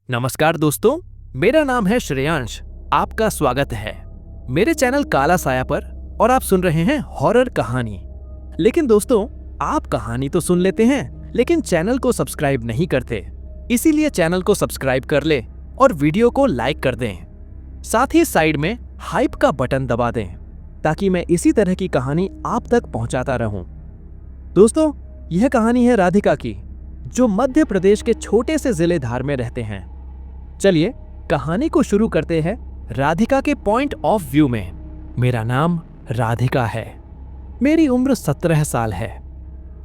नमस्कार दोस्तों, मेरा नाम है श्रेयांश। आपका स्वागत है मेरे चैनल काला साया पर और आप सुन रहे हैं हॉरर कहानी। लेकिन दोस्तों, आप कहानी तो सुन लेते हैं लेकिन चैनल को सब्सक्राइब नहीं करते। इसीलिए चैनल को सब्सक्राइब कर ले और वीडियो को लाइक कर दें। साथ ही साइड में हाइप का बटन दबा दें ताकि मैं इसी तरह की कहानी आप तक पहुंचाता रहूं। दोस्तों, यह कहानी है राधिका की, जो मध्य प्रदेश के छोटे से जिले धार में रहते हैं। चलिए कहानी को शुरू करते हैं राधिका के पॉइंट ऑफ व्यू में। मेरा नाम राधिका है। मेरी उम्र 17 साल है।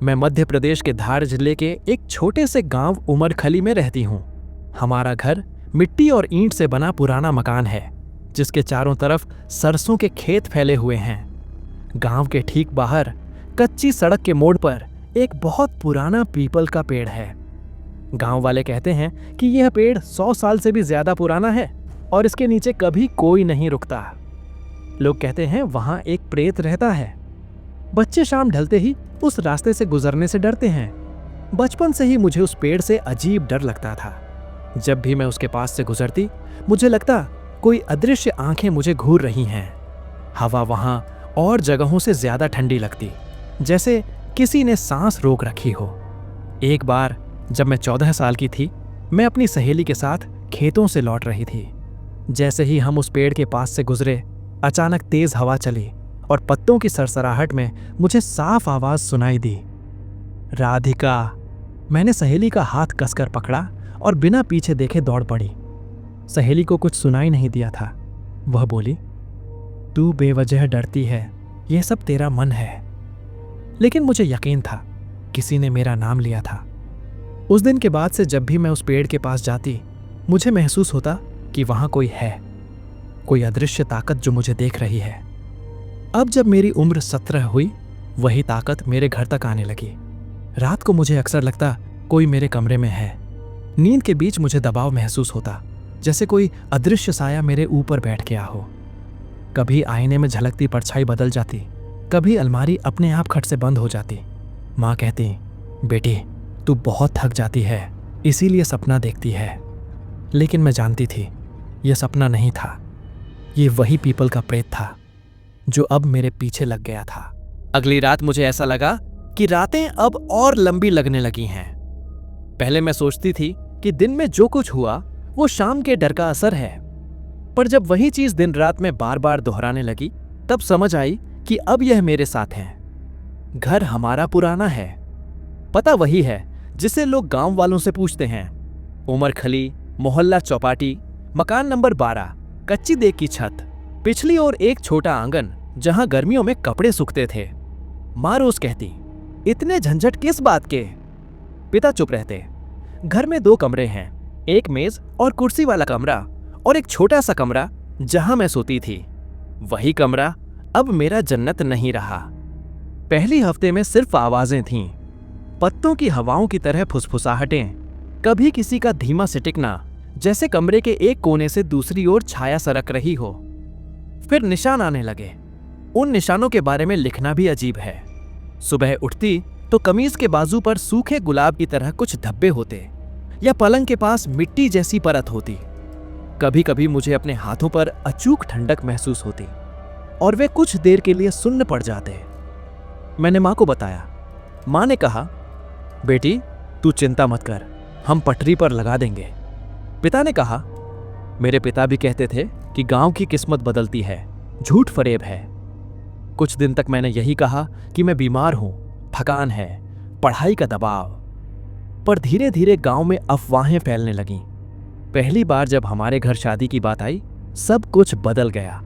मैं मध्य प्रदेश के धार जिले के एक छोटे से गांव उमरखली में रहती हूँ। हमारा घर मिट्टी और ईंट से बना पुराना मकान है, जिसके चारों तरफ सरसों के खेत फैले हुए हैं। गांव के ठीक बाहर कच्ची सड़क के मोड़ पर एक बहुत पुराना पीपल का पेड़ है। गांव वाले कहते हैं कि यह पेड़ 100 साल से भी ज्यादा पुराना है और इसके नीचे कभी कोई नहीं रुकता। लोग कहते हैं वहां एक प्रेत रहता है। बच्चे शाम ढलते ही उस रास्ते से गुजरने से डरते हैं। बचपन से ही मुझे उस पेड़ से अजीब डर लगता था। जब भी मैं उसके पास से गुजरती, मुझे लगता कोई अदृश्य आंखें मुझे घूर रही हैं। हवा वहां और जगहों से ज्यादा ठंडी लगती, जैसे किसी ने सांस रोक रखी हो। एक बार जब मैं 14 साल की थी, मैं अपनी सहेली के साथ खेतों से लौट रही थी। जैसे ही हम उस पेड़ के पास से गुजरे, अचानक तेज हवा चली और पत्तों की सरसराहट में मुझे साफ आवाज सुनाई दी, राधिका। मैंने सहेली का हाथ कसकर पकड़ा और बिना पीछे देखे दौड़ पड़ी। सहेली को कुछ सुनाई नहीं दिया था। वह बोली, तू बेवजह डरती है, यह सब तेरा मन है। लेकिन मुझे यकीन था किसी ने मेरा नाम लिया था। उस दिन के बाद से जब भी मैं उस पेड़ के पास जाती, मुझे महसूस होता कि वहां कोई है, कोई अदृश्य ताकत जो मुझे देख रही है। अब जब मेरी उम्र 17 हुई, वही ताकत मेरे घर तक आने लगी। रात को मुझे अक्सर लगता कोई मेरे कमरे में है। नींद के बीच मुझे दबाव महसूस होता, जैसे कोई अदृश्य साया मेरे ऊपर बैठ गया हो। कभी आईने में झलकती परछाई बदल जाती, कभी अलमारी अपने आप खट से बंद हो जाती। माँ कहती, बेटी तू बहुत थक जाती है, इसीलिए सपना देखती है। लेकिन मैं जानती थी यह सपना नहीं था, ये वही पीपल का प्रेत था जो अब मेरे पीछे लग गया था। अगली रात मुझे ऐसा लगा कि रातें अब और लंबी लगने लगी हैं। पहले मैं सोचती थी कि दिन में जो कुछ हुआ वो शाम के डर का असर है, पर जब वही चीज दिन रात में बार बार दोहराने लगी, तब समझ आई कि अब यह मेरे साथ है। घर हमारा पुराना है, पता वही है जिसे लोग गांव वालों से पूछते हैं। उमरखली, मोहल्ला चौपाटी, मकान नंबर 12, कच्ची देख की छत, पिछली ओर एक छोटा आंगन जहां गर्मियों में कपड़े सूखते थे। माँ रोज कहती, इतने झंझट किस बात के। पिता चुप रहते। घर में 2 कमरे हैं, एक मेज और कुर्सी वाला कमरा और एक छोटा सा कमरा जहां मैं सोती थी। वही कमरा अब मेरा जन्नत नहीं रहा। पहली हफ्ते में सिर्फ आवाजें थीं, पत्तों की हवाओं की तरह फुसफुसाहटें, कभी किसी का धीमा सिटिकना, जैसे कमरे के एक कोने से दूसरी ओर छाया सरक रही हो। फिर निशान आने लगे। उन निशानों के बारे में लिखना भी अजीब है। सुबह उठती तो कमीज के बाजू पर सूखे गुलाब की तरह कुछ धब्बे होते या पलंग के पास मिट्टी जैसी परत होती। कभी कभी मुझे अपने हाथों पर अचूक ठंडक महसूस होती और वे कुछ देर के लिए सुन्न पड़ जाते। मैंने माँ को बताया। माँ ने कहा, बेटी तू चिंता मत कर, हम पटरी पर लगा देंगे। पिता ने कहा, मेरे पिता भी कहते थे कि गांव की किस्मत बदलती है, झूठ फरेब है। कुछ दिन तक मैंने यही कहा कि मैं बीमार हूं, थकान है, पढ़ाई का दबाव। पर धीरे धीरे गांव में अफवाहें फैलने लगीं। पहली बार जब हमारे घर शादी की बात आई, सब कुछ बदल गया।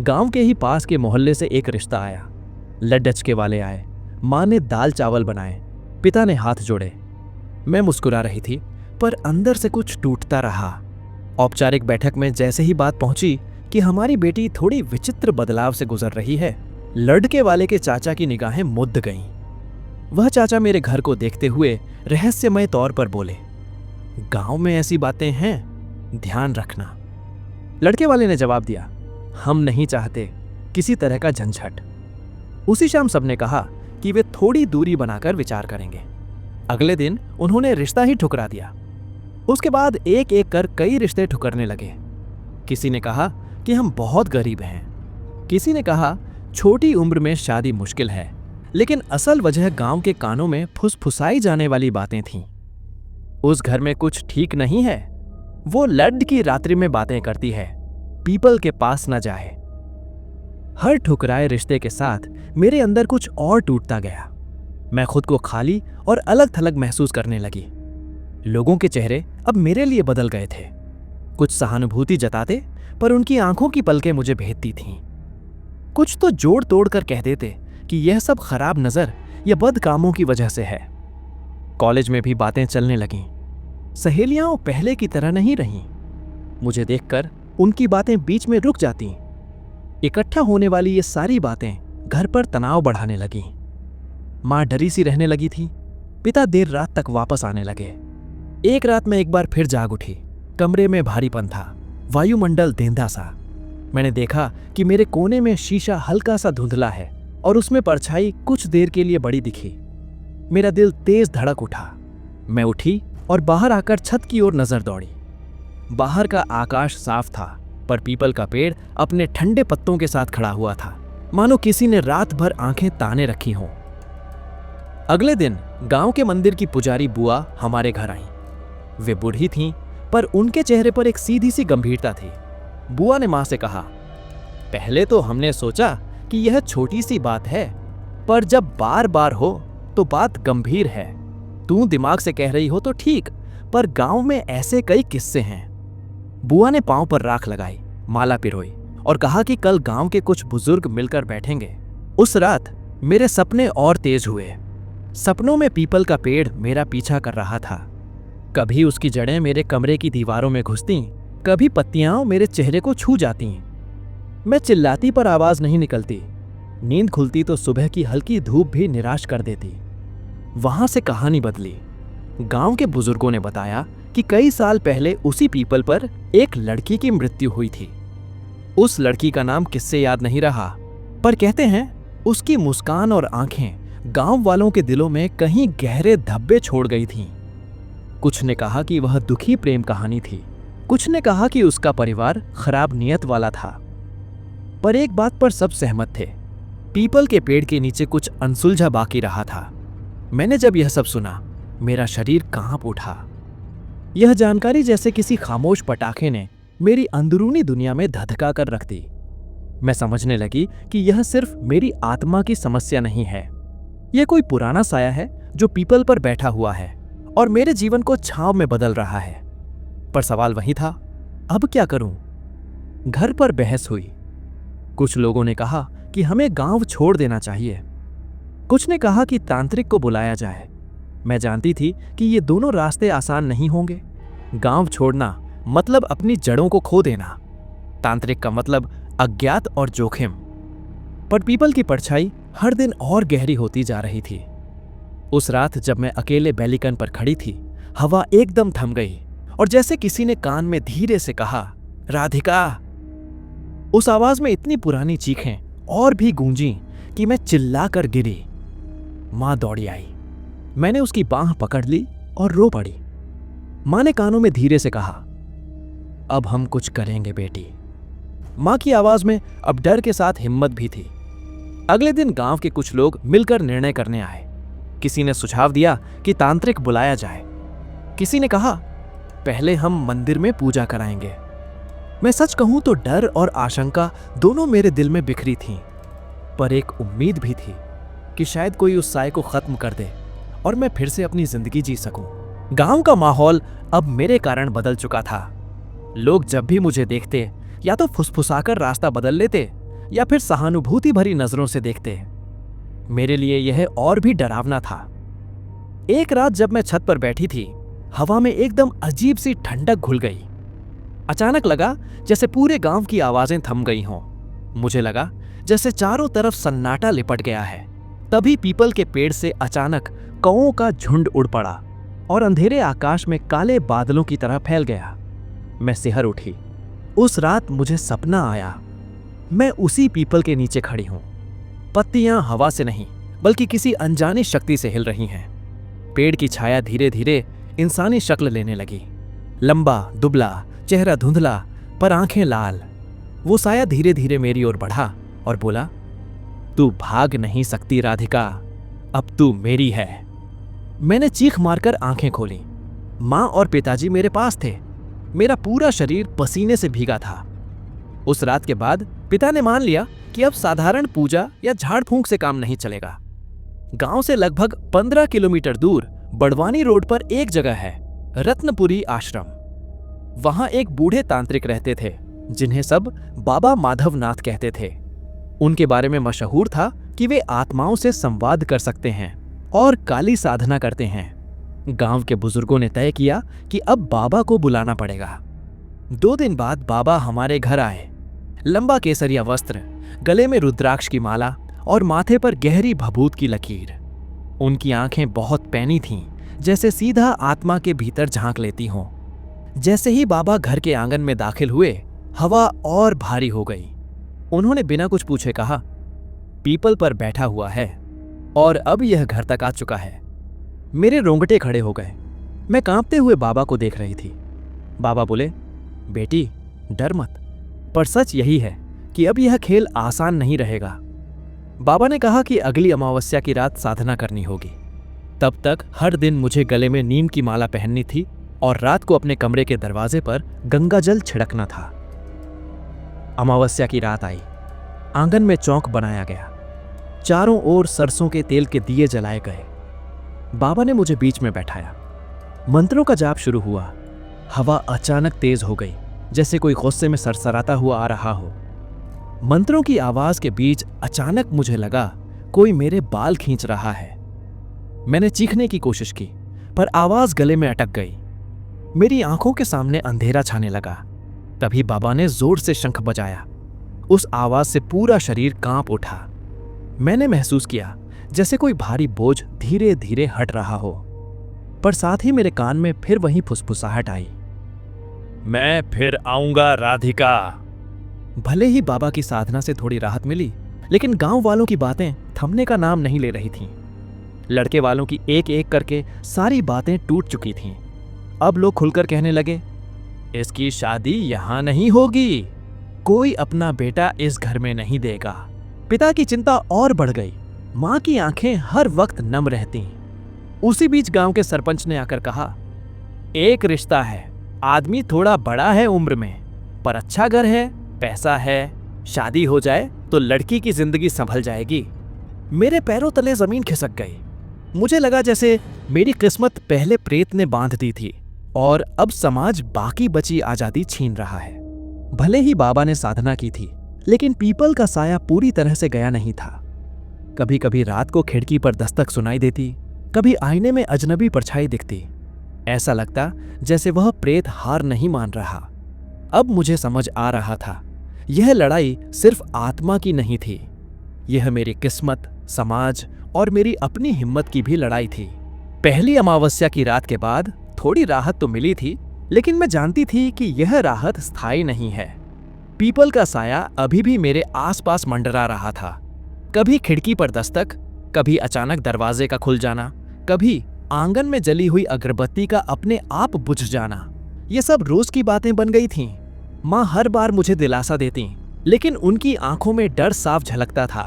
गांव के ही पास के मोहल्ले से एक रिश्ता आया। लड्डचके वाले आए। माँ ने दाल चावल बनाए, पिता ने हाथ जोड़े। मैं मुस्कुरा रही थी, पर अंदर से कुछ टूटता रहा। औपचारिक बैठक में जैसे ही बात पहुंची कि हमारी बेटी थोड़ी विचित्र बदलाव से गुजर रही है, लड़के वाले के चाचा की निगाहें मुद्द गईं। वह चाचा मेरे घर को देखते हुए रहस्यमय तौर पर बोले, गांव में ऐसी बातें हैं, ध्यान रखना। लड़के वाले ने जवाब दिया, हम नहीं चाहते किसी तरह का झंझट। उसी शाम सबने कहा कि वे थोड़ी दूरी बनाकर विचार करेंगे। अगले दिन उन्होंने रिश्ता ही ठुकरा दिया। उसके बाद एक एक कर कई रिश्ते ठुकरने लगे। किसी ने कहा कि हम बहुत गरीब हैं, किसी ने कहा छोटी उम्र में शादी मुश्किल है, लेकिन असल वजह गांव के कानों में फुसफुसाई जाने वाली बातें थीं। उस घर में कुछ ठीक नहीं है, वो लड़की रात्रि में बातें करती है, पीपल के पास न जाए। हर ठुकराए रिश्ते के साथ मेरे अंदर कुछ और टूटता गया। मैं खुद को खाली और अलग थलग महसूस करने लगी। लोगों के चेहरे अब मेरे लिए बदल गए थे। कुछ सहानुभूति जताते, पर उनकी आंखों की पलकें मुझे भेदती थीं। कुछ तो जोड़ तोड़ कर कह देते कि यह सब खराब नजर या बद कामों की वजह से है। कॉलेज में भी बातें चलने लगीं। सहेलियां पहले की तरह नहीं रहीं। मुझे देखकर उनकी बातें बीच में रुक जातीं। इकट्ठा होने वाली ये सारी बातें घर पर तनाव बढ़ाने लगीं। मां डरी सी रहने लगी थी। पिता देर रात तक वापस आने लगे। एक रात में एक बार फिर जाग उठी। कमरे में भारीपन था, वायुमंडल देंधा सा। मैंने देखा कि मेरे कोने में शीशा हल्का सा धुंधला है और उसमें परछाई कुछ देर के लिए बड़ी दिखी। मेरा दिल तेज धड़क उठा। मैं उठी और बाहर आकर छत की ओर नजर दौड़ी। बाहर का आकाश साफ था, पर पीपल का पेड़ अपने ठंडे पत्तों के साथ खड़ा हुआ था, मानो किसी ने रात भर आंखें ताने रखी हों। अगले दिन गांव के मंदिर की पुजारी बुआ हमारे घर आईं। वे बूढ़ी थीं, पर उनके चेहरे पर एक सीधी सी गंभीरता थी। बुआ ने मां से कहा, पहले तो हमने सोचा कि यह छोटी सी बात है, पर जब बार बार हो तो बात गंभीर है। तू दिमाग से कह रही हो तो ठीक, पर गांव में ऐसे कई किस्से हैं। बुआ ने पांव पर राख लगाई, माला पिरोई और कहा कि कल गांव के कुछ बुजुर्ग मिलकर बैठेंगे। उस रात मेरे सपने और तेज हुए। सपनों में पीपल का पेड़ मेरा पीछा कर रहा था। कभी उसकी जड़ें मेरे कमरे की दीवारों में घुसतीं, कभी पत्तियां मेरे चेहरे को छू जातीं। मैं चिल्लाती पर आवाज नहीं निकलती। नींद खुलती तो सुबह की हल्की धूप भी निराश कर देती। वहां से कहानी बदली। गांव के बुजुर्गों ने बताया कि कई साल पहले उसी पीपल पर एक लड़की की मृत्यु हुई थी। उस लड़की का नाम किससे याद नहीं रहा, पर कहते हैं उसकी मुस्कान और आंखें गांव वालों के दिलों में कहीं गहरे धब्बे छोड़ गई थीं। कुछ ने कहा कि वह दुखी प्रेम कहानी थी, कुछ ने कहा कि उसका परिवार खराब नियत वाला था। पर एक बात पर सब सहमत थे, पीपल के पेड़ के नीचे कुछ अनसुलझा बाकी रहा था। मैंने जब यह सब सुना, मेरा शरीर कांप उठा। यह जानकारी जैसे किसी खामोश पटाखे ने मेरी अंदरूनी दुनिया में धधका कर रख दी। मैं समझने लगी कि यह सिर्फ मेरी आत्मा की समस्या नहीं है, यह कोई पुराना साया है जो पीपल पर बैठा हुआ है और मेरे जीवन को छांव में बदल रहा है। पर सवाल वही था, अब क्या करूं? घर पर बहस हुई। कुछ लोगों ने कहा कि हमें गांव छोड़ देना चाहिए, कुछ ने कहा कि तांत्रिक को बुलाया जाए। मैं जानती थी कि ये दोनों रास्ते आसान नहीं होंगे। गांव छोड़ना मतलब अपनी जड़ों को खो देना, तांत्रिक का मतलब अज्ञात और जोखिम। पर पीपल की परछाई हर दिन और गहरी होती जा रही थी। उस रात जब मैं अकेले बैलिकन पर खड़ी थी, हवा एकदम थम गई और जैसे किसी ने कान में धीरे से कहा, राधिका। उस आवाज में इतनी पुरानी चीखें और भी गूंजी कि मैं चिल्लाकर गिरी। मां दौड़ी आई। मैंने उसकी बांह पकड़ ली और रो पड़ी। मां ने कानों में धीरे से कहा, अब हम कुछ करेंगे बेटी। मां की आवाज में अब डर के साथ हिम्मत भी थी। अगले दिन गांव के कुछ लोग मिलकर निर्णय करने आए। किसी ने सुझाव दिया कि तांत्रिक बुलाया जाए। किसी ने कहा, पहले हम मंदिर में पूजा कराएंगे। मैं सच कहूं तो डर और आशंका दोनों मेरे दिल में बिखरी थीं, पर एक उम्मीद भी थी कि शायद कोई उस साए को खत्म कर दे और मैं फिर से अपनी जिंदगी जी सकूं। गांव का माहौल अब मेरे कारण बदल चुका था। लोग जब भी मुझे देखते या तो फुसफुसाकर रास्ता बदल लेते या फिर सहानुभूति भरी नजरों से देखते। मेरे लिए यह और भी डरावना था। एक रात जब मैं छत पर बैठी थी, हवा में एकदम अजीब सी ठंडक घुल गई। अचानक लगा जैसे पूरे गांव की आवाजें थम गई हों। मुझे लगा जैसे चारों तरफ सन्नाटा लिपट गया है। तभी पीपल के पेड़ से अचानक कौओं का झुंड उड़ पड़ा और अंधेरे आकाश में काले बादलों की तरह फैल गया। मैं सिहर उठी। उस रात मुझे सपना आया, मैं उसी पीपल के नीचे खड़ी हूं। पत्तियां हवा से नहीं बल्कि किसी अनजानी शक्ति से हिल रही हैं। पेड़ की छाया धीरे धीरे इंसानी शक्ल लेने लगी। लंबा, दुबला, चेहरा धुंधला, पर आंखें लाल। वो साया धीरे धीरे मेरी ओर बढ़ा और बोला, तू भाग नहीं सकती राधिका, अब तू मेरी है। मैंने चीख मारकर आंखें खोली। माँ और पिताजी मेरे पास थे। मेरा पूरा शरीर पसीने से भीगा था। उस रात के बाद पिता ने मान लिया कि अब साधारण पूजा या झाड़ फूंक से काम नहीं चलेगा। गांव से लगभग 15 किलोमीटर दूर बड़वानी रोड पर एक जगह है, रत्नपुरी आश्रम। वहां एक बूढ़े तांत्रिक रहते थे जिन्हें सब बाबा माधवनाथ कहते थे। उनके बारे में मशहूर था कि वे आत्माओं से संवाद कर सकते हैं और काली साधना करते हैं। गांव के बुजुर्गों ने तय किया कि अब बाबा को बुलाना पड़ेगा। 2 दिन बाद बाबा हमारे घर आए। लंबा केसरिया वस्त्र, गले में रुद्राक्ष की माला और माथे पर गहरी भभूत की लकीर। उनकी आंखें बहुत पैनी थीं, जैसे सीधा आत्मा के भीतर झांक लेती हों। जैसे ही बाबा घर के आंगन में दाखिल हुए, हवा और भारी हो गई। उन्होंने बिना कुछ पूछे कहा, पीपल पर बैठा हुआ है और अब यह घर तक आ चुका है। मेरे रोंगटे खड़े हो गए। मैं कांपते हुए बाबा को देख रही थी। बाबा बोले, बेटी डर मत, पर सच यही है कि अब यह खेल आसान नहीं रहेगा। बाबा ने कहा कि अगली अमावस्या की रात साधना करनी होगी। तब तक हर दिन मुझे गले में नीम की माला पहननी थी और रात को अपने कमरे के दरवाजे पर गंगा जल छिड़कना था। अमावस्या की रात आई। आंगन में चौक बनाया गया। चारों ओर सरसों के तेल के दिए जलाए गए। बाबा ने मुझे बीच में बैठाया। मंत्रों का जाप शुरू हुआ। हवा अचानक तेज हो गई, जैसे कोई गुस्से में सरसराता हुआ आ रहा हो। मंत्रों की आवाज के बीच अचानक मुझे लगा कोई मेरे बाल खींच रहा है। मैंने चीखने की कोशिश की, पर आवाज गले में अटक गई। मेरी आंखों के सामने अंधेरा छाने लगा। तभी बाबा ने जोर से शंख बजाया। उस आवाज से पूरा शरीर कांप उठा। मैंने महसूस किया जैसे कोई भारी बोझ धीरे धीरे हट रहा हो, पर साथ ही मेरे कान में फिर वही फुसफुसाहट आई, मैं फिर आऊंगा राधिका। भले ही बाबा की साधना से थोड़ी राहत मिली, लेकिन गांव वालों की बातें थमने का नाम नहीं ले रही थीं। लड़के वालों की एक एक करके सारी बातें टूट चुकी थीं। अब लोग खुलकर कहने लगे, इसकी शादी यहां नहीं होगी, कोई अपना बेटा इस घर में नहीं देगा। पिता की चिंता और बढ़ गई। मां की आंखें हर वक्त नम रहती। उसी बीच गांव के सरपंच ने आकर कहा, एक रिश्ता है, आदमी थोड़ा बड़ा है उम्र में, पर अच्छा घर है, पैसा है, शादी हो जाए तो लड़की की जिंदगी संभल जाएगी। मेरे पैरों तले जमीन खिसक गई। मुझे लगा जैसे मेरी किस्मत पहले प्रेत ने बांध दी थी और अब समाज बाकी बची आजादी छीन रहा है। भले ही बाबा ने साधना की थी, लेकिन पीपल का साया पूरी तरह से गया नहीं था। कभी कभी रात को खिड़की पर दस्तक सुनाई देती, कभी आईने में अजनबी परछाई दिखती। ऐसा लगता जैसे वह प्रेत हार नहीं मान रहा। अब मुझे समझ आ रहा था, यह लड़ाई सिर्फ आत्मा की नहीं थी, यह मेरी किस्मत, समाज और मेरी अपनी हिम्मत की भी लड़ाई थी। पहली अमावस्या की रात के बाद थोड़ी राहत तो मिली थी, लेकिन मैं जानती थी कि यह राहत स्थायी नहीं है। पीपल का साया अभी भी मेरे आसपास मंडरा रहा था। कभी खिड़की पर दस्तक, कभी अचानक दरवाजे का खुल जाना, कभी आंगन में जली हुई अगरबत्ती का अपने आप बुझ जाना। ये सब रोज की बातें बन गई थीं। माँ हर बार मुझे दिलासा देती, लेकिन उनकी आंखों में डर साफ झलकता था।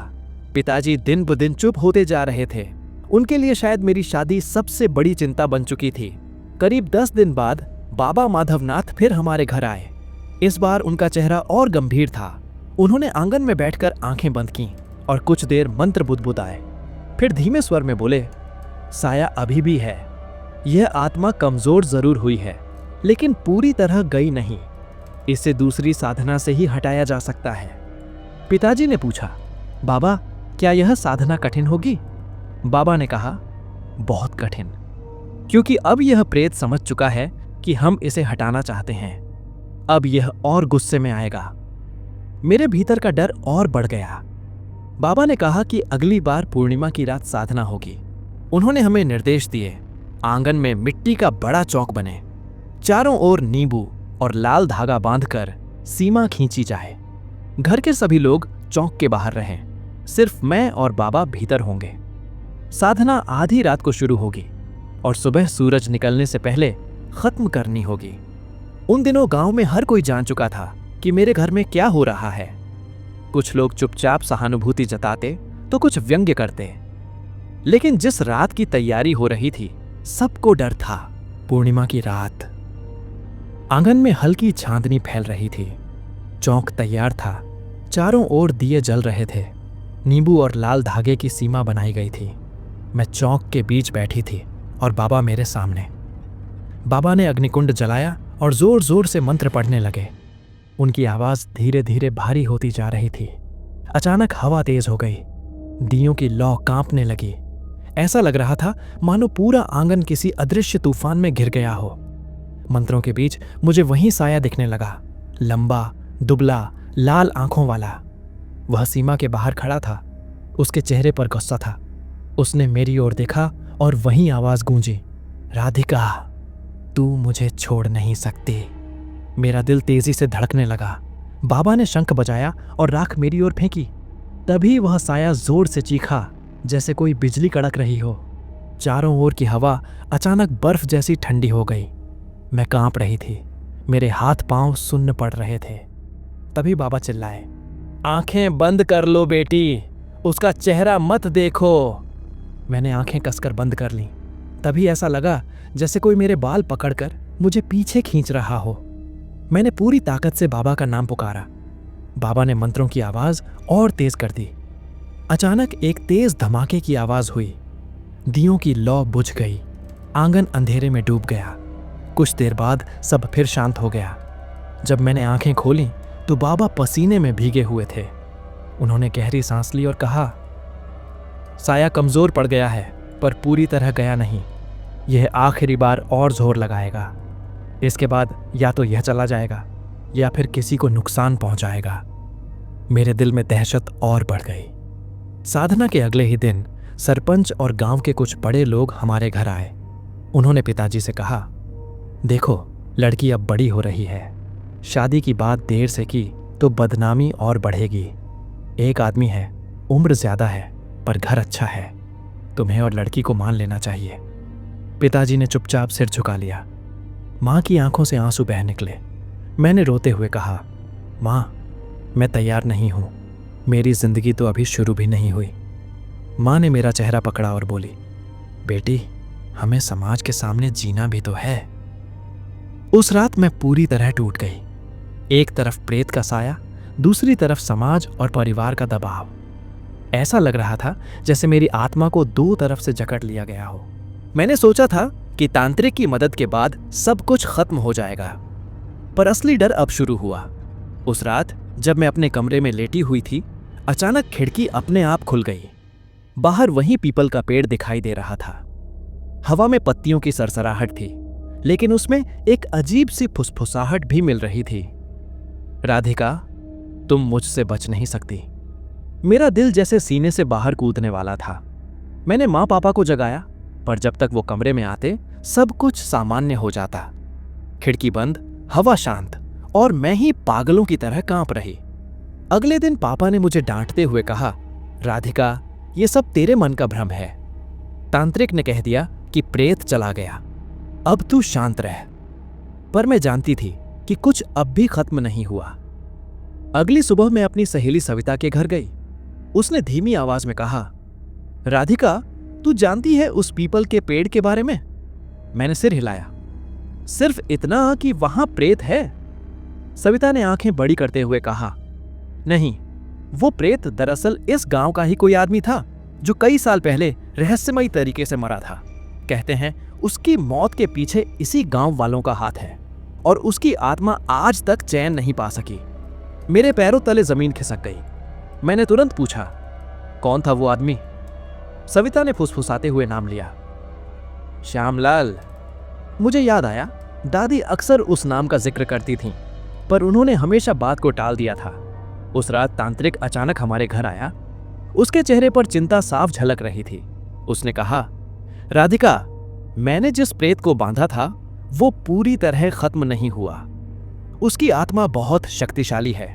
पिताजी दिन ब दिन चुप होते जा रहे थे। उनके लिए शायद मेरी शादी सबसे बड़ी चिंता बन चुकी थी। करीब 10 दिन बाद बाबा माधवनाथ फिर हमारे घर आए। इस बार उनका चेहरा और गंभीर था। उन्होंने आंगन में बैठकर आंखें बंद कीं और कुछ देर मंत्र बुदबुदाए। फिर धीमे स्वर में बोले, साया अभी भी है। यह आत्मा कमजोर जरूर हुई है, लेकिन पूरी तरह गई नहीं। इसे दूसरी साधना से ही हटाया जा सकता है। पिताजी ने पूछा, बाबा क्या यह साधना कठिन होगी? बाबा ने कहा, बहुत कठिन, क्योंकि अब यह प्रेत समझ चुका है कि हम इसे हटाना चाहते हैं। अब यह और गुस्से में आएगा। मेरे भीतर का डर और बढ़ गया। बाबा ने कहा कि अगली बार पूर्णिमा की रात साधना होगी। उन्होंने हमें निर्देश दिए, आंगन में मिट्टी का बड़ा चौक बने, चारों ओर नींबू और लाल धागा बांधकर सीमा खींची जाए। घर के सभी लोग चौक के बाहर रहें, सिर्फ मैं और बाबा भीतर होंगे। साधना आधी रात को शुरू होगी और सुबह सूरज निकलने से पहले खत्म करनी होगी। उन दिनों गांव में हर कोई जान चुका था कि मेरे घर में क्या हो रहा है। कुछ लोग चुपचाप सहानुभूति जताते तो कुछ व्यंग्य करते, लेकिन जिस रात की तैयारी हो रही थी सबको डर था। पूर्णिमा की रात, आंगन में हल्की चांदनी फैल रही थी। चौक तैयार था, चारों ओर दिए जल रहे थे। नींबू और लाल धागे की सीमा बनाई गई थी। मैं चौक के बीच बैठी थी और बाबा मेरे सामने। बाबा ने अग्निकुंड जलाया और जोर जोर से मंत्र पढ़ने लगे। उनकी आवाज धीरे धीरे भारी होती जा रही थी। अचानक हवा तेज हो गई, दियों की लौ कांपने लगी। ऐसा लग रहा था मानो पूरा आंगन किसी अदृश्य तूफान में घिर गया हो। मंत्रों के बीच मुझे वहीं साया दिखने लगा, लंबा, दुबला, लाल आंखों वाला। वह सीमा के बाहर खड़ा था। उसके चेहरे पर गुस्सा था। उसने मेरी ओर देखा और वहीं आवाज गूंजी, राधिका, तू मुझे छोड़ नहीं सकती। मेरा दिल तेजी से धड़कने लगा। बाबा ने शंख बजाया और राख मेरी ओर फेंकी। तभी वह साया जोर से चीखा, जैसे कोई बिजली कड़क रही हो। चारों ओर की हवा अचानक बर्फ जैसी ठंडी हो गई। मैं कांप रही थी, मेरे हाथ पांव सुन्न पड़ रहे थे। तभी बाबा चिल्लाए, आंखें बंद कर लो बेटी, उसका चेहरा मत देखो। मैंने आंखें कसकर बंद कर लीं। तभी ऐसा लगा जैसे कोई मेरे बाल पकड़कर मुझे पीछे खींच रहा हो। मैंने पूरी ताकत से बाबा का नाम पुकारा। बाबा ने मंत्रों की आवाज और तेज कर दी। अचानक एक तेज धमाके की आवाज हुई। दियों की लौ बुझ गई। आंगन अंधेरे में डूब गया। कुछ देर बाद सब फिर शांत हो गया। जब मैंने आंखें खोलीं तो बाबा पसीने में भीगे हुए थे। उन्होंने गहरी सांस ली और कहा, साया कमजोर पड़ गया है पर पूरी तरह गया नहीं। यह आखिरी बार और जोर लगाएगा। इसके बाद या तो यह चला जाएगा या फिर किसी को नुकसान पहुंचाएगा। मेरे दिल में दहशत और बढ़ गई। साधना के अगले ही दिन सरपंच और गांव के कुछ बड़े लोग हमारे घर आए। उन्होंने पिताजी से कहा, देखो, लड़की अब बड़ी हो रही है। शादी की बात देर से की तो बदनामी और बढ़ेगी। एक आदमी है, उम्र ज्यादा है पर घर अच्छा है। तुम्हें और लड़की को मान लेना चाहिए। पिताजी ने चुपचाप सिर झुका लिया। माँ की आंखों से आंसू बह निकले। मैंने रोते हुए कहा, माँ, मैं तैयार नहीं हूं। मेरी जिंदगी तो अभी शुरू भी नहीं हुई। माँ ने मेरा चेहरा पकड़ा और बोली, बेटी, हमें समाज के सामने जीना भी तो है। उस रात मैं पूरी तरह टूट गई। एक तरफ प्रेत का साया, दूसरी तरफ समाज और परिवार का दबाव। ऐसा लग रहा था जैसे मेरी आत्मा को दो तरफ से जकड़ लिया गया हो। मैंने सोचा था कि तांत्रिक की मदद के बाद सब कुछ खत्म हो जाएगा, पर असली डर अब शुरू हुआ। उस रात जब मैं अपने कमरे में लेटी हुई थी, अचानक खिड़की अपने आप खुल गई। बाहर वही पीपल का पेड़ दिखाई दे रहा था। हवा में पत्तियों की सरसराहट थी, लेकिन उसमें एक अजीब सी फुसफुसाहट भी मिल रही थी। राधिका, तुम मुझसे बच नहीं सकती। मेरा दिल जैसे सीने से बाहर कूदने वाला था। मैंने माँ पापा को जगाया, पर जब तक वो कमरे में आते सब कुछ सामान्य हो जाता। खिड़की बंद, हवा शांत और मैं ही पागलों की तरह कांप रही। अगले दिन पापा ने मुझे डांटते हुए कहा, राधिका, ये सब तेरे मन का भ्रम है। तांत्रिक ने कह दिया कि प्रेत चला गया, अब तू शांत रह। पर मैं जानती थी कि कुछ अब भी खत्म नहीं हुआ। अगली सुबह मैं अपनी सहेली सविता के घर गई। उसने धीमी आवाज में कहा, राधिका, तू जानती है उस पीपल के पेड़ के बारे में? मैंने सिर हिलाया। सिर्फ इतना कि वहां प्रेत है? सविता ने आंखें बड़ी करते हुए कहा, नहीं, वो प्रेत दरअसल इस गांव का ही कोई आदमी था जो कई साल पहले रहस्यमयी तरीके से मरा था। कहते हैं उसकी मौत के पीछे इसी गांव वालों का हाथ है और उसकी आत्मा आज तक चैन नहीं पा सकी। मेरे पैरों तले जमीन खिसक गई। मैंने तुरंत पूछा, कौन था वो आदमी? सविता ने फुसफुसाते हुए नाम लिया, श्यामलाल। मुझे याद आया, दादी अक्सर उस नाम का जिक्र करती थीं, पर उन्होंने हमेशा बात को टाल दिया था। उस रात तांत्रिक अचानक हमारे घर आया। उसके चेहरे पर चिंता साफ झलक रही थी। उसने कहा, राधिका, मैंने जिस प्रेत को बांधा था वो पूरी तरह खत्म नहीं हुआ। उसकी आत्मा बहुत शक्तिशाली है।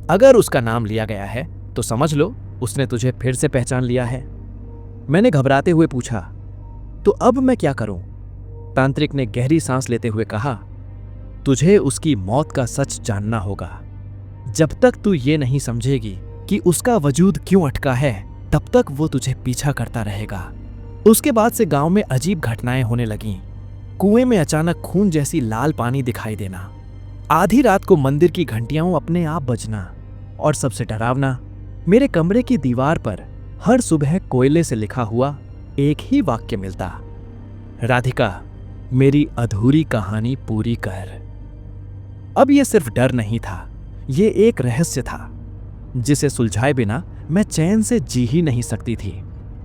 अगर उसका नाम लिया गया है तो समझ लो उसने तुझे फिर से पहचान लिया है। मैंने घबराते हुए पूछा, तो अब मैं क्या करूं? तांत्रिक ने गहरी सांस लेते हुए कहा, तुझे उसकी मौत का सच जानना होगा। जब तक तू ये नहीं समझेगी कि उसका वजूद क्यों अटका है, तब तक वो तुझे पीछा करता रहेगा। उसके बाद से गांव में अजीब घटनाएं होने लगीं। कुएं में अचानक खून जैसी लाल पानी दिखाई देना, आधी रात को मंदिर की घंटियां अपने आप बजना, और सबसे डरावना, मेरे कमरे की दीवार पर हर सुबह कोयले से लिखा हुआ एक ही वाक्य मिलता, राधिका, मेरी अधूरी कहानी पूरी कर। अब यह सिर्फ डर नहीं था, ये एक रहस्य था जिसे सुलझाए बिना मैं चैन से जी ही नहीं सकती थी।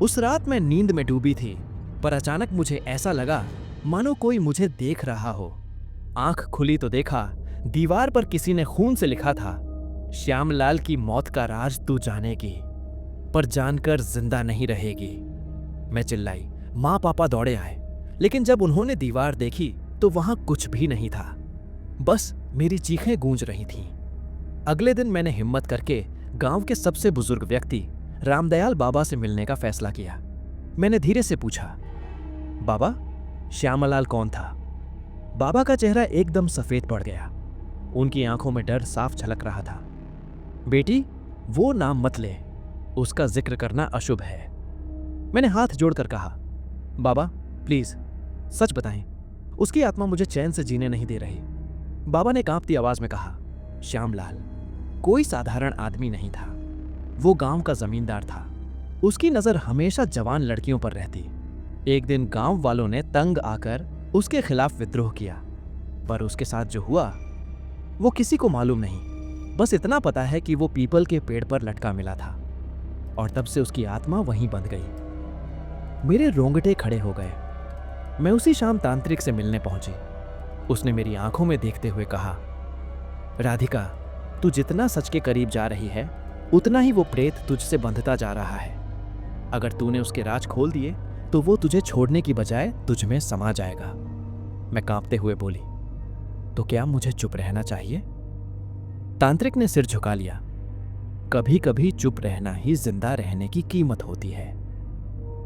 उस रात मैं नींद में डूबी थी, पर अचानक मुझे ऐसा लगा मानो कोई मुझे देख रहा हो। आंख खुली तो देखा दीवार पर किसी ने खून से लिखा था, श्यामलाल की मौत का राज तू जानेगी, पर जानकर जिंदा नहीं रहेगी। मैं चिल्लाई, माँ पापा दौड़े आए, लेकिन जब उन्होंने दीवार देखी तो वहां कुछ भी नहीं था, बस मेरी चीखें गूंज रही थीं। अगले दिन मैंने हिम्मत करके गांव के सबसे बुजुर्ग व्यक्ति रामदयाल बाबा से मिलने का फैसला किया। मैंने धीरे से पूछा, बाबा, श्यामलाल कौन था? बाबा का चेहरा एकदम सफेद पड़ गया। उनकी आंखों में डर साफ झलक रहा था। बेटी, वो नाम मत ले, उसका जिक्र करना अशुभ है। मैंने हाथ जोड़कर कहा, बाबा प्लीज सच बताएं, उसकी आत्मा मुझे चैन से जीने नहीं दे रही। बाबा ने कांपती आवाज में कहा, श्यामलाल कोई साधारण आदमी नहीं था, वो गांव का जमींदार था। उसकी नजर हमेशा जवान लड़कियों पर रहती। एक दिन गांव वालों ने तंग आकर उसके खिलाफ विद्रोह किया, पर उसके साथ जो हुआ वो किसी को मालूम नहीं। बस इतना पता है कि वो पीपल के पेड़ पर लटका मिला था, और तब से उसकी आत्मा वहीं बंध गई। मेरे रोंगटे खड़े हो गए। मैं उसी शाम तांत्रिक से मिलने पहुंची। उसने मेरी आंखों में देखते हुए कहा, राधिका, तू जितना सच के करीब जा रही है, उतना ही वो प्रेत तुझसे बंधता जा रहा है। अगर तूने उसके राज खोल दिए तो वो तुझे छोड़ने की बजाय तुझ में समा जाएगा। मैं कांपते हुए बोली, तो क्या मुझे चुप रहना चाहिए? तांत्रिक ने सिर झुका लिया। कभी कभी चुप रहना ही जिंदा रहने की कीमत होती है।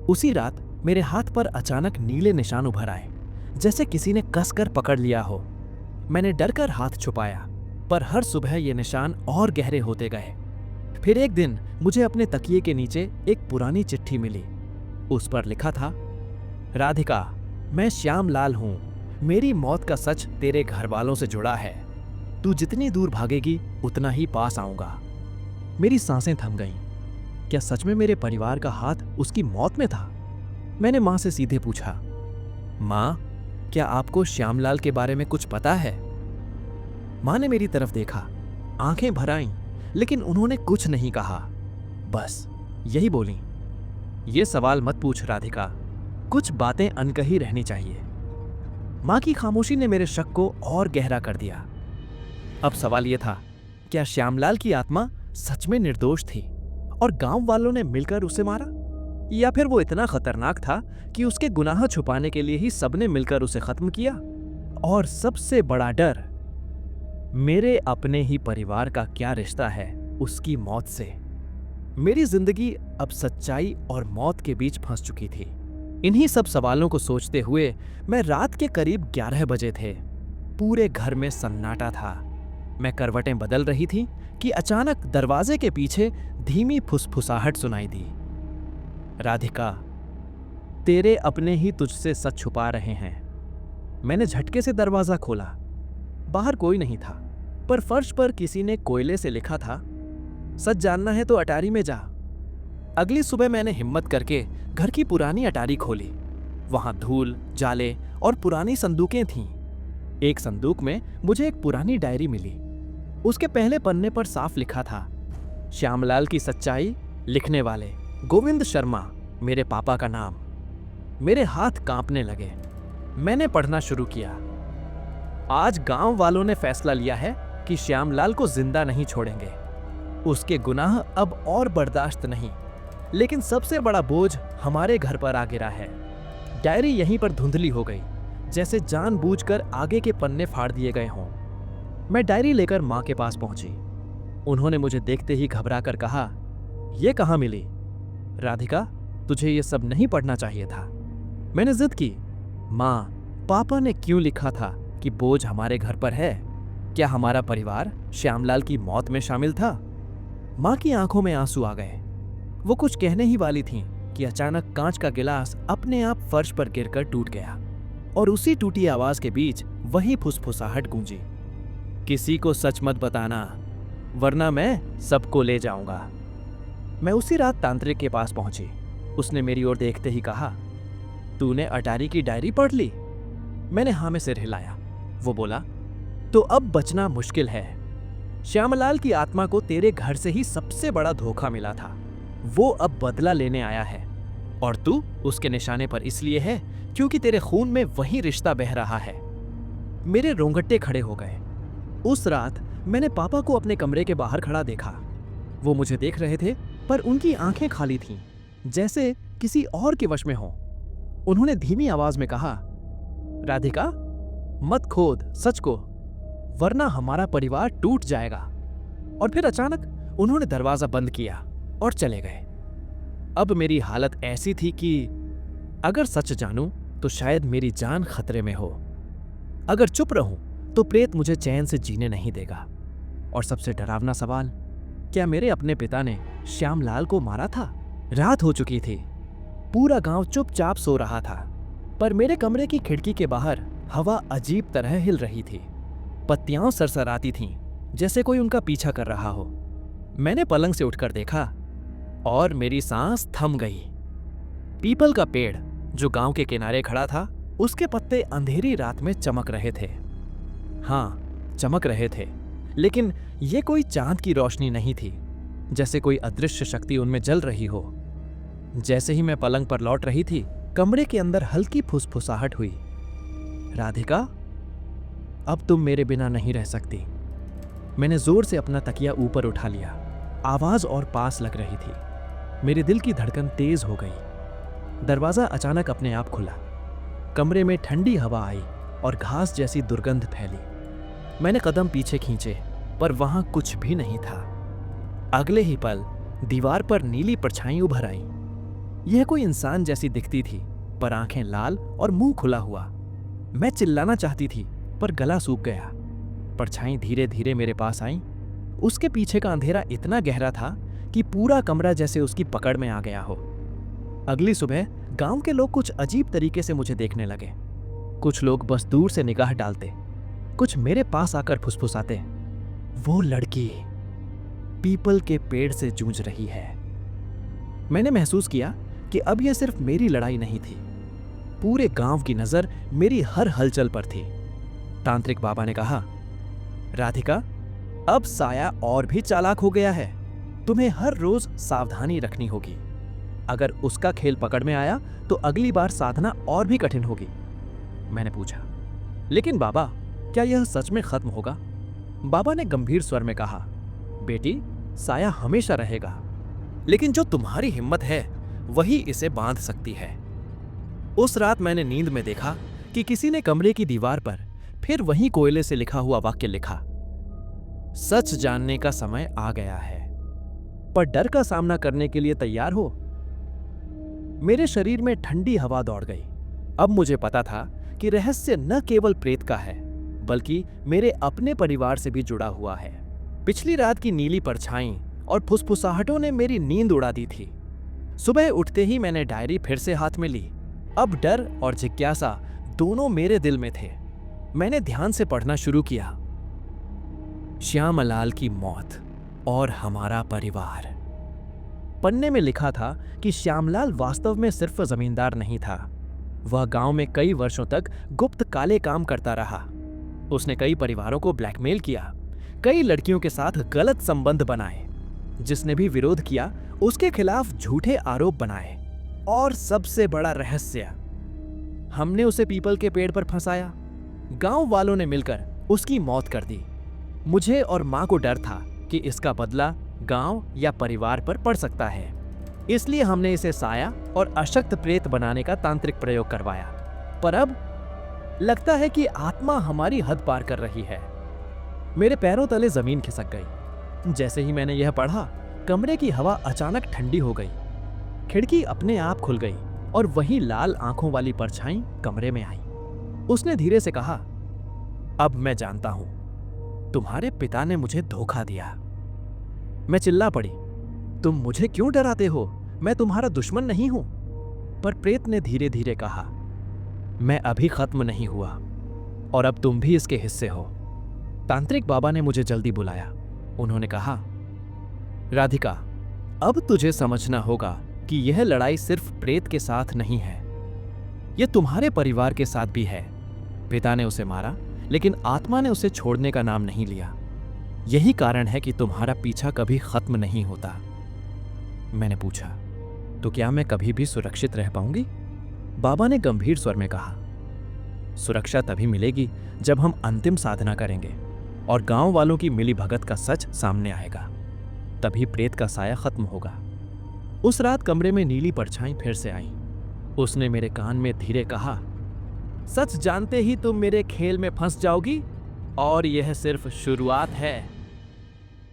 उसी रात मेरे हाथ पर अचानक नीले निशान उभर आए, जैसे किसी ने कसकर पकड़ लिया हो। मैंने डरकर हाथ छुपाया, पर हर सुबह ये निशान और गहरे होते गए। फिर एक दिन मुझे अपने तकिए के नीचे एक पुरानी चिट्ठी मिली। उस पर लिखा था, राधिका, मैं श्यामलाल हूं। मेरी मौत का सच तेरे घर वालों से जुड़ा है। तू जितनी दूर भागेगी उतना ही पास आऊंगा। मेरी सांसें थम गईं। क्या सच में मेरे परिवार का हाथ उसकी मौत में था? मैंने मां से सीधे पूछा, मां, क्या आपको श्यामलाल के बारे में कुछ पता है? मां ने मेरी तरफ देखा, आंखें भर आईं, लेकिन उन्होंने कुछ नहीं कहा। बस यही बोली, ये सवाल मत पूछ राधिका, कुछ बातें अनकही रहनी चाहिए। मां की खामोशी ने मेरे शक को और गहरा कर दिया। अब सवाल यह था, क्या श्यामलाल की आत्मा सच में निर्दोष थी और गांव वालों ने मिलकर उसे मारा, या फिर वो इतना खतरनाक था कि उसके गुनाह छुपाने के लिए ही सबने मिलकर उसे खत्म किया? और सबसे बड़ा डर, मेरे अपने ही परिवार का क्या रिश्ता है उसकी मौत से। मेरी जिंदगी अब सच्चाई और मौत के बीच फंस चुकी थी। इन्हीं सब सवालों को सोचते हुए मैं रात के करीब 11 बजे थे। पूरे घर में सन्नाटा था। मैं करवटें बदल रही थी कि अचानक दरवाजे के पीछे धीमी फुसफुसाहट सुनाई दी, राधिका, तेरे अपने ही तुझसे सच छुपा रहे हैं। मैंने झटके से दरवाजा खोला। बाहर कोई नहीं था, पर फर्श पर किसी ने कोयले से लिखा था, सच जानना है तो अटारी में जा। अगली सुबह मैंने हिम्मत करके घर की पुरानी अटारी खोली। वहां धूल, जाले और पुरानी संदूकें थीं। एक संदूक में मुझे एक पुरानी डायरी मिली। उसके पहले पन्ने पर साफ लिखा था, श्यामलाल की सच्चाई, लिखने वाले गोविंद शर्मा, मेरे पापा का नाम। मेरे हाथ कांपने लगे। मैंने पढ़ना शुरू किया। आज गांव वालों ने फैसला लिया है कि श्यामलाल को जिंदा नहीं छोड़ेंगे। उसके गुनाह अब और बर्दाश्त नहीं, लेकिन सबसे बड़ा बोझ हमारे घर पर आ गिरा है। डायरी यहीं पर धुंधली हो गई, जैसे जानबूझकर आगे के पन्ने फाड़ दिए गए हों। मैं डायरी लेकर मां के पास पहुंची। उन्होंने मुझे देखते ही घबराकर कहा, यह कहां मिली? राधिका, तुझे यह सब नहीं पढ़ना चाहिए था। मैंने जिद की, मां, पापा ने क्यों लिखा था कि बोझ हमारे घर पर है। क्या हमारा परिवार श्यामलाल की मौत में शामिल था? माँ की आंखों में आंसू आ गए। वो कुछ कहने ही वाली थीं कि अचानक कांच का गिलास अपने आप फर्श पर गिरकर टूट गया और उसी टूटी आवाज के बीच वही फुसफुसाहट गूंजी, किसी को सच मत बताना वरना मैं सबको ले जाऊंगा। मैं उसी रात तांत्रिक के पास पहुंची। उसने मेरी ओर देखते ही कहा, तूने अटारी की डायरी पढ़ ली? मैंने हाँ में सिर हिलाया। वो बोला, तो अब बचना मुश्किल है। श्यामलाल की आत्मा को तेरे घर से ही सबसे बड़ा धोखा मिला था। वो अब बदला लेने आया है और तू उसके निशाने पर इसलिए है क्योंकि तेरे खून में वही रिश्ता बह रहा है। मेरे रोंगटे खड़े हो गए। उस रात मैंने पापा को अपने कमरे के बाहर खड़ा देखा। वो मुझे देख रहे थे पर उनकी आंखें खाली थीं, जैसे किसी और के वश में हों। उन्होंने धीमी आवाज में कहा, राधिका, मत खोद सच को, वरना हमारा परिवार टूट जाएगा। और फिर अचानक उन्होंने दरवाजा बंद किया और चले गए। अब मेरी हालत ऐसी थी कि अगर सच जानूं तो शायद मेरी जान खतरे में हो। अगर चुप रहूं तो प्रेत मुझे चैन से जीने नहीं देगा। और सबसे डरावना सवाल, क्या मेरे अपने पिता ने श्यामलाल को मारा था? रात हो चुकी थी। पूरा गांव चुपचाप सो रहा था, पर मेरे कमरे की खिड़की के बाहर हवा अजीब तरह हिल रही थी। पत्तियां सरसराती थीं, जैसे कोई उनका पीछा कर रहा हो। मैंने पलंग से उठकर देखा और मेरी सांस थम गई। पीपल का पेड़ जो गांव के किनारे खड़ा था, उसके पत्ते अंधेरी रात में चमक रहे थे। हाँ, चमक रहे थे, लेकिन ये कोई चांद की रोशनी नहीं थी, जैसे कोई अदृश्य शक्ति उनमें जल रही हो। जैसे ही मैं पलंग पर लौट रही थी, कमरे के अंदर हल्की फुसफुसाहट हुई। राधिका, अब तुम मेरे बिना नहीं रह सकती। मैंने जोर से अपना तकिया ऊपर उठा लिया। आवाज और पास लग रही थी। मेरे दिल की धड़कन तेज हो गई। दरवाजा अचानक अपने आप खुला। कमरे में ठंडी हवा आई और घास जैसी दुर्गंध फैली। मैंने कदम पीछे खींचे, पर वहां कुछ भी नहीं था। अगले ही पल दीवार पर नीली परछाई उभर आई। यह कोई इंसान जैसी दिखती थी, पर आंखें लाल और मुंह खुला हुआ। मैं चिल्लाना चाहती थी, पर गला सूख गया। परछाई धीरे धीरे मेरे पास आई। उसके पीछे का अंधेरा इतना गहरा था कि पूरा कमरा जैसे उसकी पकड़ में आ गया हो। अगली सुबह गांव के लोग कुछ अजीब तरीके से मुझे देखने लगे। कुछ लोग बस दूर से निगाह डालते, कुछ मेरे पास आकर फुसफुसाते, वो लड़की पीपल के पेड़ से जूझ रही है। मैंने महसूस किया कि अब यह सिर्फ मेरी लड़ाई नहीं थी। पूरे गांव की नजर मेरी हर हलचल पर थी। तांत्रिक बाबा ने कहा, राधिका, अब साया और भी चालाक हो गया है। तुम्हें हर रोज सावधानी रखनी होगी। अगर उसका खेल पकड़ में आया तो अगली बार साधना और भी कठिन होगी। मैंने पूछा, लेकिन बाबा, क्या यह सच में खत्म होगा? बाबा ने गंभीर स्वर में कहा, बेटी, साया हमेशा रहेगा, लेकिन जो तुम्हारी हिम्मत है वही इसे बांध सकती है। उस रात मैंने नींद में देखा कि किसी ने कमरे की दीवार पर फिर वही कोयले से लिखा हुआ वाक्य लिखा, सच जानने का समय आ गया है, पर डर का सामना करने के लिए तैयार हो। मेरे शरीर में ठंडी हवा दौड़ गई। अब मुझे पता था कि रहस्य न केवल प्रेत का है, बल्कि मेरे अपने परिवार से भी जुड़ा हुआ है। पिछली रात की नीली परछाई और फुसफुसाहटों ने मेरी नींद उड़ा दी थी। सुबह उठते ही मैंने डायरी फिर से हाथ में ली। अब डर और जिज्ञासा दोनों मेरे दिल में थे। मैंने ध्यान से पढ़ना शुरू किया। श्यामलाल की मौत और हमारा परिवार। पन्ने में लिखा था कि श्यामलाल वास्तव में सिर्फ जमींदार नहीं था। वह गांव में कई वर्षों तक गुप्त काले काम करता रहा। उसने कई परिवारों को ब्लैकमेल किया, कई लड़कियों के साथ गलत संबंध बनाए। जिसने भी विरोध किया उसके खिलाफ झूठे आरोप बनाए। और सबसे बड़ा रहस्य, हमने उसे पीपल के पेड़ पर फंसाया। गांव वालों ने मिलकर उसकी मौत कर दी। मुझे और मां को डर था कि इसका बदला गांव या परिवार पर पड़ सकता है, इसलिए हमने इसे साया और अशक्त प्रेत बनाने का तांत्रिक प्रयोग करवाया। पर अब लगता है कि आत्मा हमारी हद पार कर रही है। मेरे पैरों तले जमीन खिसक गई। जैसे ही मैंने यह पढ़ा, कमरे की हवा अचानक ठंडी हो गई। खिड़की अपने आप खुल गई और वही लाल आंखों वाली परछाई कमरे में आई। उसने धीरे से कहा, अब मैं जानता हूं, तुम्हारे पिता ने मुझे धोखा दिया। मैं चिल्ला पड़ी, तुम मुझे क्यों डराते हो? मैं तुम्हारा दुश्मन नहीं हूं। पर प्रेत ने धीरे धीरे कहा, मैं अभी खत्म नहीं हुआ और अब तुम भी इसके हिस्से हो। तांत्रिक बाबा ने मुझे जल्दी बुलाया। उन्होंने कहा, राधिका, अब तुझे समझना होगा कि यह लड़ाई सिर्फ प्रेत के साथ नहीं है, यह तुम्हारे परिवार के साथ भी है। पिता ने उसे मारा, लेकिन आत्मा ने उसे छोड़ने का नाम नहीं लिया। यही कारण है कि तुम्हारा पीछा कभी खत्म नहीं होता। मैंने पूछा, तो क्या मैं कभी भी सुरक्षित रह पाऊंगी? बाबा ने गंभीर स्वर में कहा, सुरक्षा तभी मिलेगी जब हम अंतिम साधना करेंगे और गांव वालों की मिली भगत का सच सामने आएगा। तभी प्रेत का साया खत्म होगा। उस रात कमरे में नीली परछाई फिर से आई। उसने मेरे कान में धीरे कहा, सच जानते ही तुम मेरे खेल में फंस जाओगी और यह सिर्फ शुरुआत है।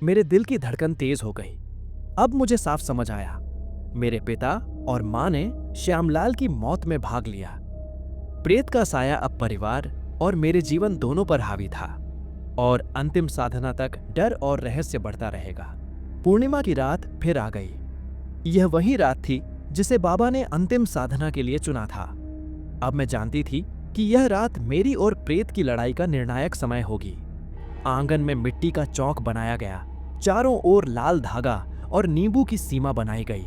मेरे दिल की धड़कन तेज हो गई। अब मुझे साफ समझ आया, मेरे पिता और मां ने श्यामलाल की मौत में भाग लिया। प्रेत का साया अब परिवार और मेरे जीवन दोनों पर हावी था और अंतिम साधना तक डर और रहस्य बढ़ता रहेगा। पूर्णिमा की रात फिर आ गई। यह वही रात थी जिसे बाबा ने अंतिम साधना के लिए चुना था। अब मैं जानती थी कि यह रात मेरी और प्रेत की लड़ाई का निर्णायक समय होगी। आंगन में मिट्टी का चौक बनाया गया, चारों ओर लाल धागा और नींबू की सीमा बनाई गई।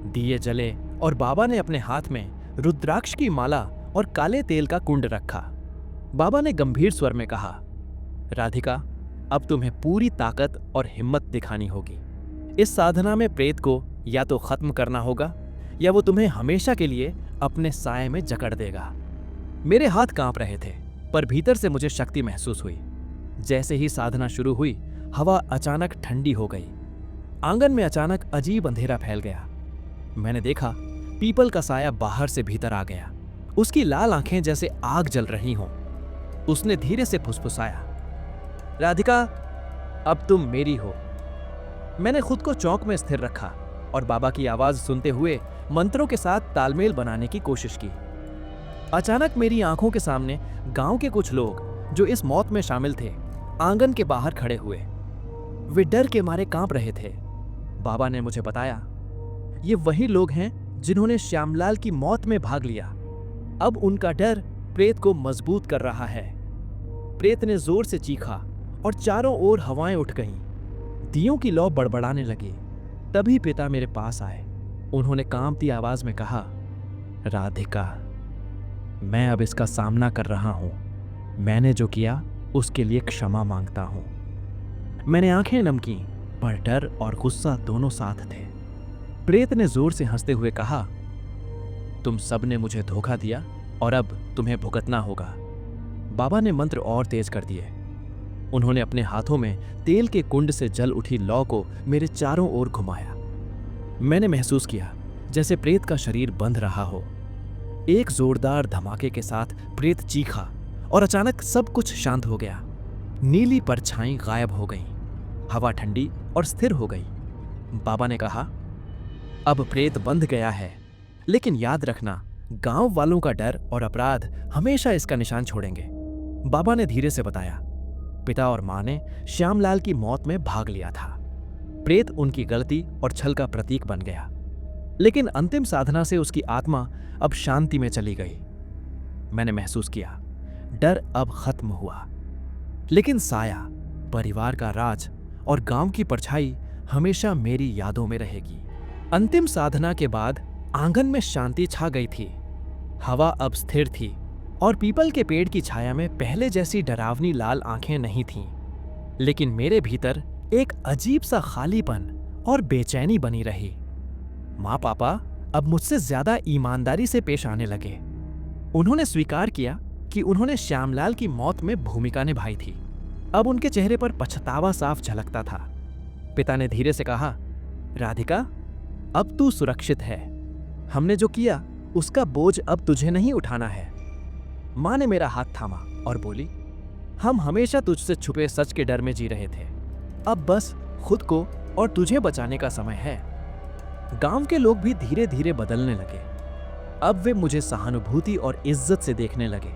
दिए जले और बाबा ने अपने हाथ में रुद्राक्ष की माला और काले तेल का कुंड रखा। बाबा ने गंभीर स्वर में कहा, राधिका, अब तुम्हें पूरी ताकत और हिम्मत दिखानी होगी। इस साधना में प्रेत को या तो खत्म करना होगा या वो तुम्हें हमेशा के लिए अपने साए में जकड़ देगा। मेरे हाथ कांप रहे थे, पर भीतर से मुझे शक्ति महसूस हुई। जैसे ही साधना शुरू हुई, हवा अचानक ठंडी हो गई। आंगन में अचानक अजीब अंधेरा फैल गया। मैंने देखा, पीपल का साया बाहर से भीतर आ गया। उसकी लाल आंखें जैसे आग जल रही हों। उसने धीरे से फुसफुसाया, राधिका, अब तुम मेरी हो। मैंने खुद को चौक में स्थिर रखा और बाबा की आवाज सुनते हुए मंत्रों के साथ तालमेल बनाने की कोशिश की। अचानक मेरी आंखों के सामने गांव के कुछ लोग जो इस मौत में शामिल थे, आंगन के बाहर खड़े हुए। वे डर के मारे कांप रहे थे। बाबा ने मुझे बताया, ये वही लोग हैं जिन्होंने श्यामलाल की मौत में भाग लिया। अब उनका डर प्रेत को मजबूत कर रहा है। प्रेत ने जोर से चीखा और चारों ओर हवाएं उठ गईं। दियों की लौ बड़बड़ाने लगी। तभी पिता मेरे पास आए। उन्होंने कांपती आवाज में कहा, राधिका, मैं अब इसका सामना कर रहा हूं। मैंने जो किया उसके लिए क्षमा मांगता हूं। मैंने आंखें नम की, पर डर और गुस्सा दोनों साथ थे। प्रेत ने जोर से हंसते हुए कहा, तुम सब ने मुझे धोखा दिया और अब तुम्हें भुगतना होगा। बाबा ने मंत्र और तेज कर दिए। उन्होंने अपने हाथों में तेल के कुंड से जल उठी लौ को मेरे चारों ओर घुमाया। मैंने महसूस किया जैसे प्रेत का शरीर बंध रहा हो। एक जोरदार धमाके के साथ प्रेत चीखा और अचानक सब कुछ शांत हो गया। नीली परछाई गायब हो गई। हवा ठंडी और स्थिर हो गई। बाबा ने कहा, अब प्रेत बंध गया है, लेकिन याद रखना, गांव वालों का डर और अपराध हमेशा इसका निशान छोड़ेंगे। बाबा ने धीरे से बताया, पिता और मां ने श्यामलाल की मौत में भाग लिया था। प्रेत उनकी गलती और छल का प्रतीक बन गया, लेकिन अंतिम साधना से उसकी आत्मा अब शांति में चली गई। मैंने महसूस किया, डर अब खत्म हुआ, लेकिन साया, परिवार का राज और गांव की परछाई हमेशा मेरी यादों में रहेगी। अंतिम साधना के बाद आंगन में शांति छा गई थी। हवा अब स्थिर थी और पीपल के पेड़ की छाया में पहले जैसी डरावनी लाल आंखें नहीं थीं, लेकिन मेरे भीतर एक अजीब सा खालीपन और बेचैनी बनी रही। माँ पापा अब मुझसे ज्यादा ईमानदारी से पेश आने लगे। उन्होंने स्वीकार किया कि उन्होंने श्यामलाल की मौत में भूमिका निभाई थी। अब उनके चेहरे पर पछतावा साफ झलकता था। पिता ने धीरे से कहा, राधिका, अब तू सुरक्षित है। हमने जो किया उसका बोझ अब तुझे नहीं उठाना है। मां ने मेरा हाथ थामा और बोली, हम हमेशा तुझसे छुपे सच के डर में जी रहे थे। अब बस खुद को और तुझे बचाने का समय है। गांव के लोग भी धीरे धीरे बदलने लगे। अब वे मुझे सहानुभूति और इज्जत से देखने लगे,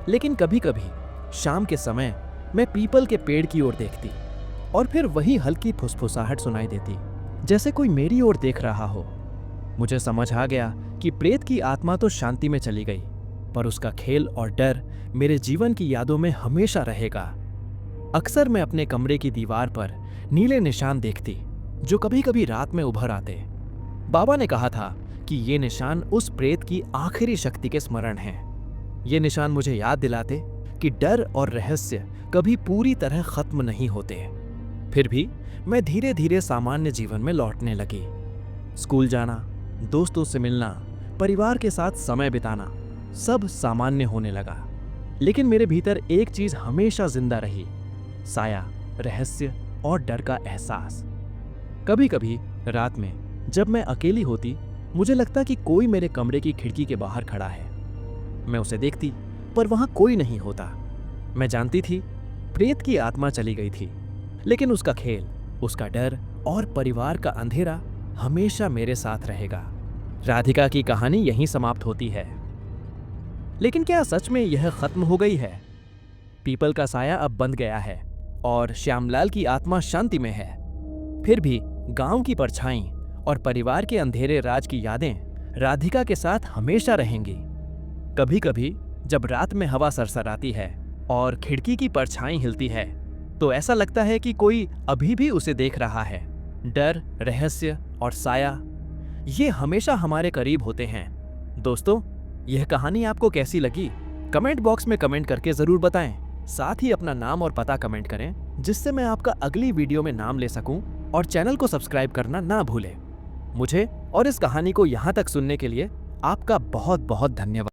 लेकिन कभी कभी शाम के समय मैं पीपल के पेड़ की ओर देखती और फिर वही हल्की फुसफुसाहट सुनाई देती, जैसे कोई मेरी ओर देख रहा हो। मुझे समझ आ गया कि प्रेत की आत्मा तो शांति में चली गई, पर उसका खेल और डर मेरे जीवन की यादों में हमेशा रहेगा। अक्सर मैं अपने कमरे की दीवार पर नीले निशान देखती, जो कभी कभी रात में उभर आते। बाबा ने कहा था कि ये निशान उस प्रेत की आखिरी शक्ति के स्मरण हैं। ये निशान मुझे याद दिलाते कि डर और रहस्य कभी पूरी तरह खत्म नहीं होते। फिर भी मैं धीरे धीरे सामान्य जीवन में लौटने लगी। स्कूल जाना, दोस्तों से मिलना, परिवार के साथ समय बिताना, सब सामान्य होने लगा। लेकिन मेरे भीतर एक चीज हमेशा जिंदा रही, साया, रहस्य और डर का एहसास। कभी कभी रात में जब मैं अकेली होती, मुझे लगता कि कोई मेरे कमरे की खिड़की के बाहर खड़ा है। मैं उसे देखती, पर वहां कोई नहीं होता। मैं जानती थी प्रेत की आत्मा चली गई थी, लेकिन उसका खेल, उसका डर और परिवार का अंधेरा हमेशा मेरे साथ रहेगा। राधिका की कहानी यहीं समाप्त होती है। लेकिन क्या सच में यह खत्म हो गई है? पीपल का साया अब बंध गया है और श्यामलाल की आत्मा शांति में है। फिर भी गांव की परछाई और परिवार के अंधेरे राज की यादें राधिका के साथ हमेशा रहेंगी। कभी कभी जब रात में हवा सरसराती है और खिड़की की परछाई हिलती है, तो ऐसा लगता है कि कोई अभी भी उसे देख रहा है। डर, रहस्य और साया, ये हमेशा हमारे करीब होते हैं। दोस्तों, यह कहानी आपको कैसी लगी? कमेंट बॉक्स में कमेंट करके जरूर बताएं। साथ ही अपना नाम और पता कमेंट करें, जिससे मैं आपका अगली वीडियो में नाम ले सकूं, और चैनल को सब्सक्राइब करना ना भूलें। मुझे और इस कहानी को यहाँ तक सुनने के लिए आपका बहुत बहुत धन्यवाद।